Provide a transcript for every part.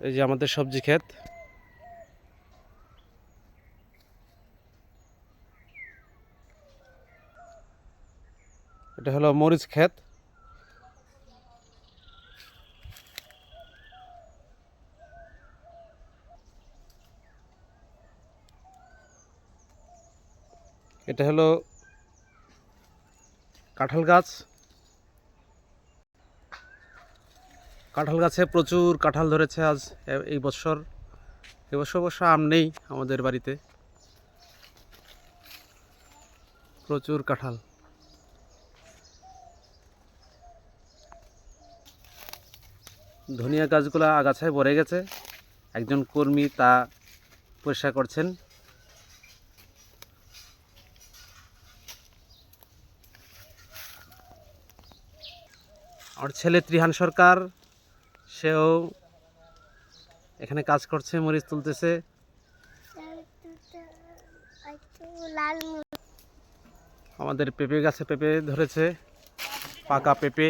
এই যে আমাদের সবজি ক্ষেত। এটা হলো মরিচ ক্ষেত। এটা হলো কাঁঠাল গাছ। কাঁঠাল গাছে প্রচুর কাঁঠাল ধরেছে আজ এই বছর। এবছর অবশ্য আম নেই আমাদের বাড়িতে, প্রচুর কাঁঠাল। ধনিয়া গাছগুলো আগাছায় ভরে গেছে, একজন কর্মী তা পরিষ্কার করছেন। আমার ছেলে ত্রিহান সরকার, সেও এখানে কাজ করছে, মরিচ তুলতেছে। আমাদের পেঁপে গাছে পেঁপে ধরেছে, পাকা পেঁপে।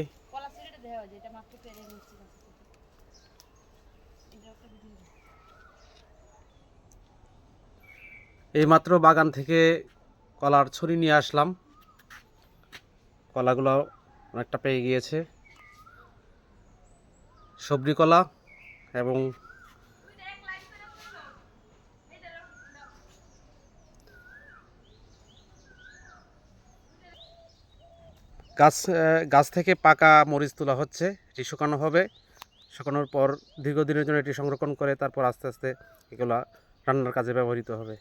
এইমাত্র বাগান থেকে কলার ছড়ি নিয়ে আসলাম। কলাগুলো অনেকটা পেয়ে গিয়েছে, সবজি কলা। এবং গাছ থেকে পাকা মরিচ তোলা হচ্ছে, এটি শুকানো হবে। শুকানোর পর দীর্ঘদিনের জন্য এটি সংরক্ষণ করে তারপর আস্তে আস্তে এগুলো রান্নার কাজে ব্যবহৃত হবে।